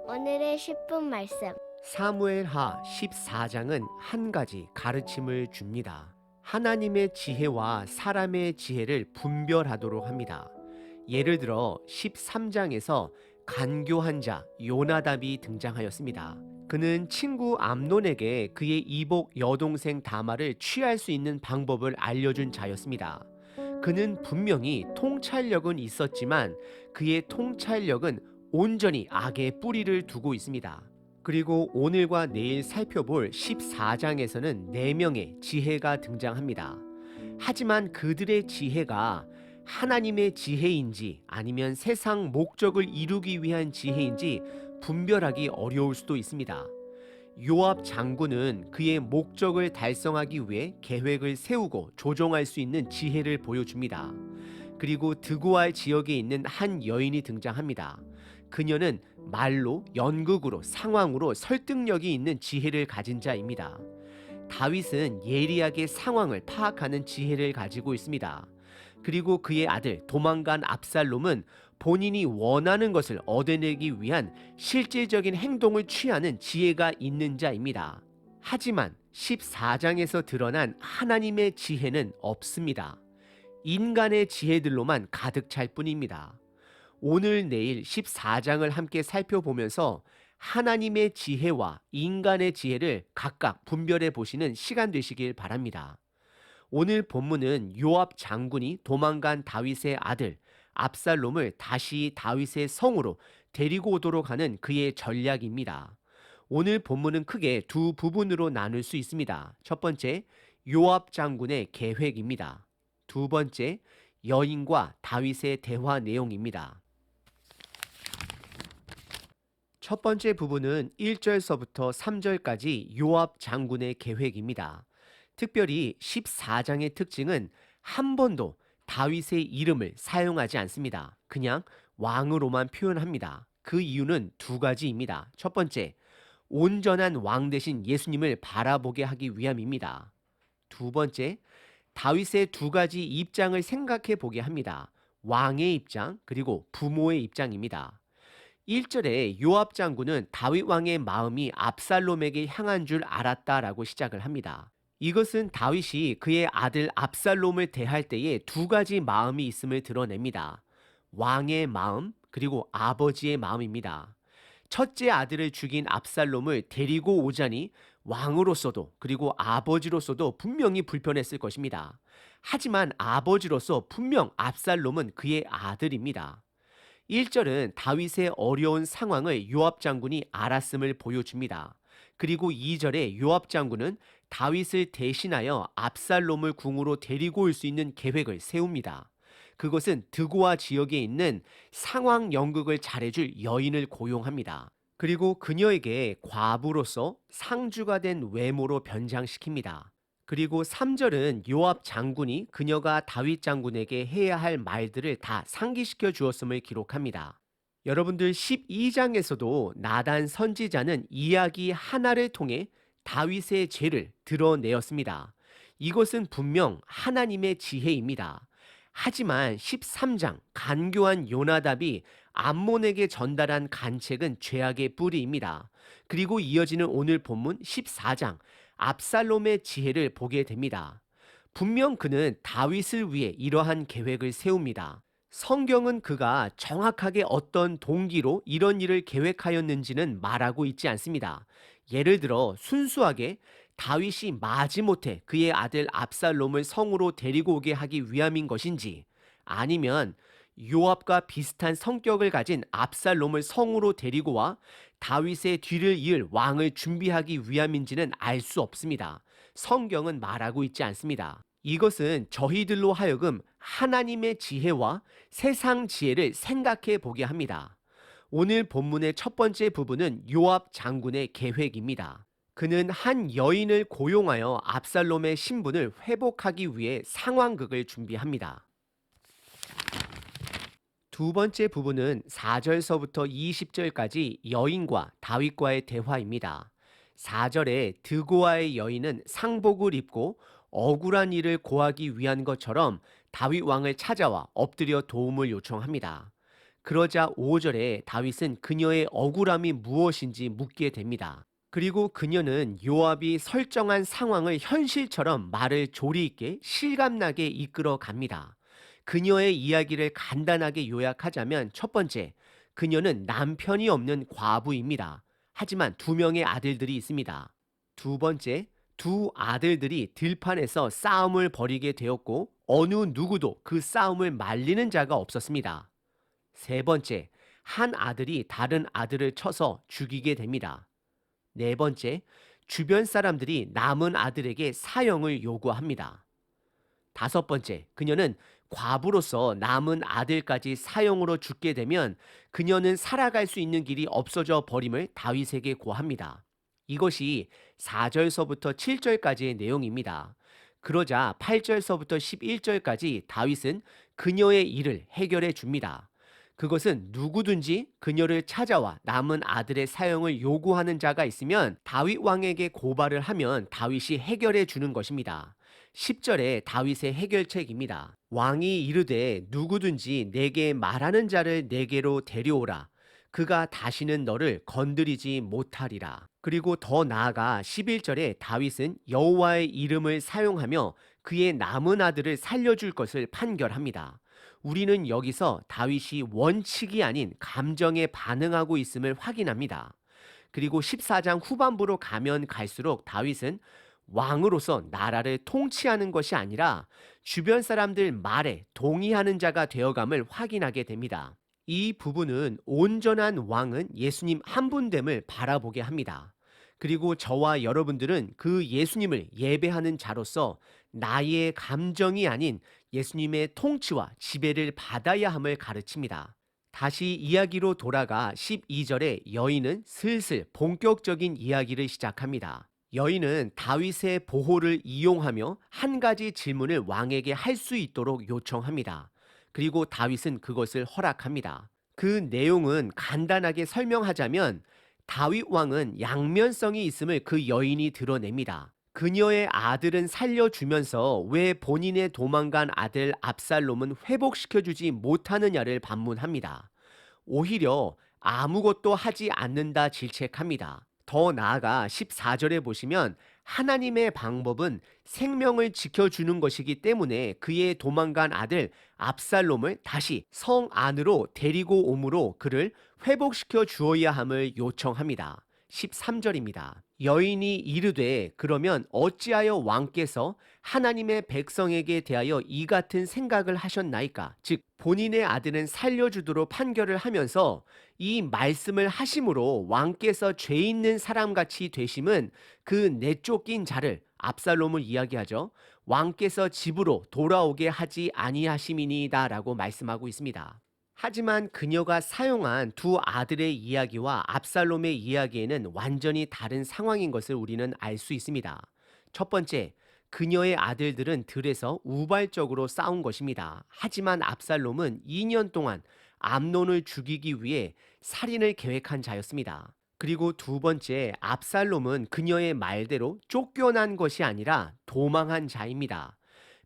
오늘의 10분 말씀. 사무엘하 14장은 한 가지 가르침을 줍니다. 하나님의 지혜와 사람의 지혜를 분별하도록 합니다. 예를 들어 13장에서 간교한 자 요나답이 등장하였습니다. 그는 친구 암논에게 그의 이복 여동생 다말을 취할 수 있는 방법을 알려준 자였습니다. 그는 분명히 통찰력은 있었지만 그의 통찰력은 온전히 악의 뿌리를 두고 있습니다. 그리고 오늘과 내일 살펴볼 14장에서는 4명의 지혜가 등장합니다. 하지만 그들의 지혜가 하나님의 지혜인지 아니면 세상 목적을 이루기 위한 지혜인지 분별하기 어려울 수도 있습니다. 요압 장군은 그의 목적을 달성하기 위해 계획을 세우고 조종할 수 있는 지혜를 보여줍니다. 그리고 드고알 지역에 있는 한 여인이 등장합니다. 그녀는 말로, 연극으로, 상황으로 설득력이 있는 지혜를 가진 자입니다. 다윗은 예리하게 상황을 파악하는 지혜를 가지고 있습니다. 그리고 그의 아들 도망간 압살롬은 본인이 원하는 것을 얻어내기 위한 실질적인 행동을 취하는 지혜가 있는 자입니다. 하지만 14장에서 드러난 하나님의 지혜는 없습니다. 인간의 지혜들로만 가득 찰 뿐입니다. 오늘 내일 14장을 함께 살펴보면서 하나님의 지혜와 인간의 지혜를 각각 분별해 보시는 시간 되시길 바랍니다. 오늘 본문은 요압 장군이 도망간 다윗의 아들 압살롬을 다시 다윗의 성으로 데리고 오도록 하는 그의 전략입니다. 오늘 본문은 크게 두 부분으로 나눌 수 있습니다. 첫 번째, 요압 장군의 계획입니다. 두 번째, 여인과 다윗의 대화 내용입니다. 첫 번째 부분은 1절서부터 3절까지 요압 장군의 계획입니다. 특별히 14장의 특징은 한 번도 다윗의 이름을 사용하지 않습니다. 그냥 왕으로만 표현합니다. 그 이유는 두 가지입니다. 첫 번째, 온전한 왕 대신 예수님을 바라보게 하기 위함입니다. 두 번째, 다윗의 두 가지 입장을 생각해 보게 합니다. 왕의 입장 그리고 부모의 입장입니다. 1절에 요압 장군은 다윗 왕의 마음이 압살롬에게 향한 줄 알았다라고 시작을 합니다. 이것은 다윗이 그의 아들 압살롬을 대할 때에 두 가지 마음이 있음을 드러냅니다. 왕의 마음 그리고 아버지의 마음입니다. 첫째 아들을 죽인 압살롬을 데리고 오자니 왕으로서도 그리고 아버지로서도 분명히 불편했을 것입니다. 하지만 아버지로서 분명 압살롬은 그의 아들입니다. 1절은 다윗의 어려운 상황을 요압 장군이 알았음을 보여줍니다. 그리고 2절에 요압 장군은 다윗을 대신하여 압살롬을 궁으로 데리고 올 수 있는 계획을 세웁니다. 그것은 드고아 지역에 있는 상황 연극을 잘해줄 여인을 고용합니다. 그리고 그녀에게 과부로서 상주가 된 외모로 변장시킵니다. 그리고 3절은 요압 장군이 그녀가 다윗 장군에게 해야 할 말들을 다 상기시켜 주었음을 기록합니다. 여러분들 12장에서도 나단 선지자는 이야기 하나를 통해 다윗의 죄를 드러내었습니다. 이것은 분명 하나님의 지혜입니다. 하지만 13장 간교한 요나답이 암몬에게 전달한 간책은 죄악의 뿌리입니다. 그리고 이어지는 오늘 본문 14장 압살롬의 지혜를 보게 됩니다. 분명 그는 다윗을 위해 이러한 계획을 세웁니다. 성경은 그가 정확하게 어떤 동기로 이런 일을 계획하였는지는 말하고 있지 않습니다. 예를 들어 순수하게 다윗이 마지못해 그의 아들 압살롬을 성으로 데리고 오게 하기 위함인 것인지 아니면 요압과 비슷한 성격을 가진 압살롬을 성으로 데리고 와 다윗의 뒤를 이을 왕을 준비하기 위함인지는 알 수 없습니다. 성경은 말하고 있지 않습니다. 이것은 저희들로 하여금 하나님의 지혜와 세상 지혜를 생각해 보게 합니다. 오늘 본문의 첫 번째 부분은 요압 장군의 계획입니다. 그는 한 여인을 고용하여 압살롬의 신분을 회복하기 위해 상황극을 준비합니다. 두 번째 부분은 4절서부터 20절까지 여인과 다윗과의 대화입니다. 4절에 드고아의 여인은 상복을 입고 억울한 일을 고하기 위한 것처럼 다윗 왕을 찾아와 엎드려 도움을 요청합니다. 그러자 5절에 다윗은 그녀의 억울함이 무엇인지 묻게 됩니다. 그리고 그녀는 요압이 설정한 상황을 현실처럼 말을 조리 있게 실감나게 이끌어 갑니다. 그녀의 이야기를 간단하게 요약하자면 첫 번째, 그녀는 남편이 없는 과부입니다. 하지만 두 명의 아들들이 있습니다. 두 번째, 두 아들들이 들판에서 싸움을 벌이게 되었고 어느 누구도 그 싸움을 말리는 자가 없었습니다. 세 번째, 한 아들이 다른 아들을 쳐서 죽이게 됩니다. 네 번째, 주변 사람들이 남은 아들에게 사형을 요구합니다. 다섯 번째, 그녀는 과부로서 남은 아들까지 사형으로 죽게 되면 그녀는 살아갈 수 있는 길이 없어져 버림을 다윗에게 고합니다. 이것이 4절서부터 7절까지의 내용입니다. 그러자 8절서부터 11절까지 다윗은 그녀의 일을 해결해 줍니다. 그것은 누구든지 그녀를 찾아와 남은 아들의 사형을 요구하는 자가 있으면 다윗 왕에게 고발을 하면 다윗이 해결해 주는 것입니다. 10절에 다윗의 해결책입니다. 왕이 이르되 누구든지 내게 말하는 자를 내게로 데려오라. 그가 다시는 너를 건드리지 못하리라. 그리고 더 나아가 11절에 다윗은 여호와의 이름을 사용하며 그의 남은 아들을 살려줄 것을 판결합니다. 우리는 여기서 다윗이 원칙이 아닌 감정에 반응하고 있음을 확인합니다. 그리고 14장 후반부로 가면 갈수록 다윗은 왕으로서 나라를 통치하는 것이 아니라 주변 사람들 말에 동의하는 자가 되어감을 확인하게 됩니다. 이 부분은 온전한 왕은 예수님 한 분됨을 바라보게 합니다. 그리고 저와 여러분들은 그 예수님을 예배하는 자로서 나의 감정이 아닌 예수님의 통치와 지배를 받아야 함을 가르칩니다. 다시 이야기로 돌아가 12절에 여인은 슬슬 본격적인 이야기를 시작합니다. 여인은 다윗의 보호를 이용하며 한 가지 질문을 왕에게 할 수 있도록 요청합니다. 그리고 다윗은 그것을 허락합니다. 그 내용은 간단하게 설명하자면 다윗 왕은 양면성이 있음을 그 여인이 드러냅니다. 그녀의 아들은 살려주면서 왜 본인의 도망간 아들 압살롬은 회복시켜주지 못하느냐를 반문합니다. 오히려 아무것도 하지 않는다 질책합니다. 더 나아가 14절에 보시면 하나님의 방법은 생명을 지켜주는 것이기 때문에 그의 도망간 아들 압살롬을 다시 성 안으로 데리고 오므로 그를 회복시켜 주어야 함을 요청합니다. 13절입니다. 여인이 이르되 그러면 어찌하여 왕께서 하나님의 백성에게 대하여 이 같은 생각을 하셨나이까? 즉 본인의 아들은 살려주도록 판결을 하면서 이 말씀을 하심으로 왕께서 죄 있는 사람같이 되심은 그 내쫓긴 자를 압살롬을 이야기하죠. 왕께서 집으로 돌아오게 하지 아니하심이니이다 라고 말씀하고 있습니다. 하지만 그녀가 사용한 두 아들의 이야기와 압살롬의 이야기에는 완전히 다른 상황인 것을 우리는 알 수 있습니다. 첫 번째, 그녀의 아들들은 들에서 우발적으로 싸운 것입니다. 하지만 압살롬은 2년 동안 암논을 죽이기 위해 살인을 계획한 자였습니다. 그리고 두 번째, 압살롬은 그녀의 말대로 쫓겨난 것이 아니라 도망한 자입니다.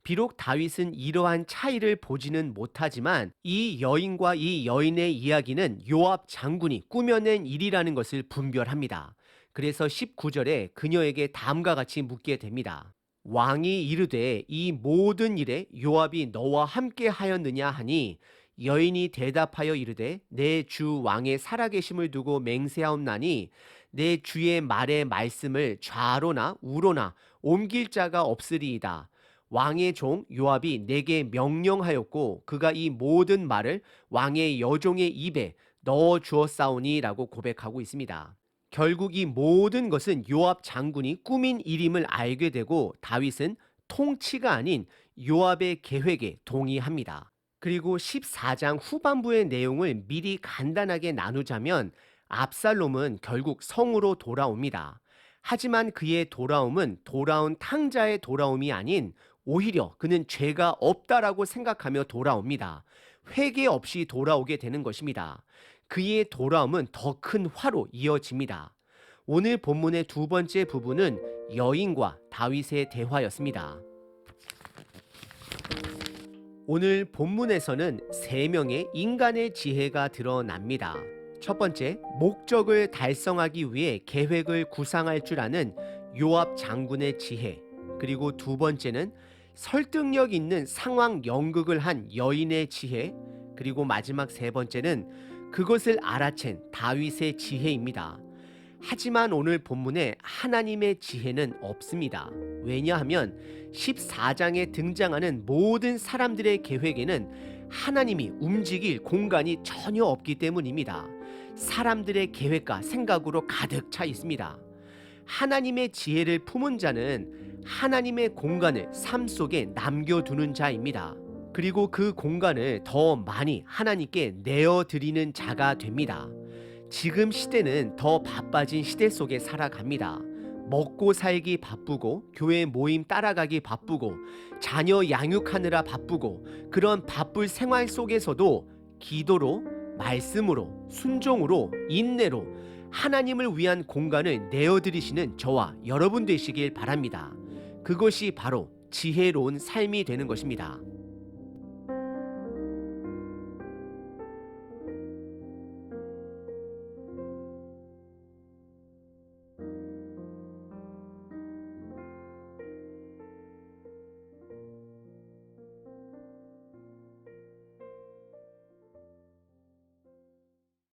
비록 다윗은 이러한 차이를 보지는 못하지만 이 여인과 이 여인의 이야기는 요압 장군이 꾸며낸 일이라는 것을 분별합니다. 그래서 19절에 그녀에게 다음과 같이 묻게 됩니다. 왕이 이르되 이 모든 일에 요압이 너와 함께 하였느냐 하니 여인이 대답하여 이르되 내 주 왕의 살아계심을 두고 맹세하옵나니 내 주의 말의 말씀을 좌로나 우로나 옮길 자가 없으리이다. 왕의 종 요압이 내게 명령하였고 그가 이 모든 말을 왕의 여종의 입에 넣어 주었사오니 라고 고백하고 있습니다. 결국 이 모든 것은 요압 장군이 꾸민 일임을 알게 되고 다윗은 통치가 아닌 요압의 계획에 동의합니다. 그리고 14장 후반부의 내용을 미리 간단하게 나누자면 압살롬은 결국 성으로 돌아옵니다. 하지만 그의 돌아옴은 돌아온 탕자의 돌아옴이 아닌 오히려 그는 죄가 없다라고 생각하며 돌아옵니다. 회개 없이 돌아오게 되는 것입니다. 그의 돌아옴은 더 큰 화로 이어집니다. 오늘 본문의 두 번째 부분은 여인과 다윗의 대화였습니다. 오늘 본문에서는 세 명의 인간의 지혜가 드러납니다. 첫 번째, 목적을 달성하기 위해 계획을 구상할 줄 아는 요압 장군의 지혜. 그리고 두 번째는 설득력 있는 상황 연극을 한 여인의 지혜. 그리고 마지막 세 번째는 그것을 알아챈 다윗의 지혜입니다. 하지만 오늘 본문에 하나님의 지혜는 없습니다. 왜냐하면 14장에 등장하는 모든 사람들의 계획에는 하나님이 움직일 공간이 전혀 없기 때문입니다. 사람들의 계획과 생각으로 가득 차 있습니다. 하나님의 지혜를 품은 자는 하나님의 공간을 삶 속에 남겨두는 자입니다. 그리고 그 공간을 더 많이 하나님께 내어드리는 자가 됩니다. 지금 시대는 더 바빠진 시대 속에 살아갑니다. 먹고 살기 바쁘고 교회 모임 따라가기 바쁘고 자녀 양육하느라 바쁘고 그런 바쁠 생활 속에서도 기도로, 말씀으로, 순종으로, 인내로 하나님을 위한 공간을 내어드리시는 저와 여러분 되시길 바랍니다. 그것이 바로 지혜로운 삶이 되는 것입니다.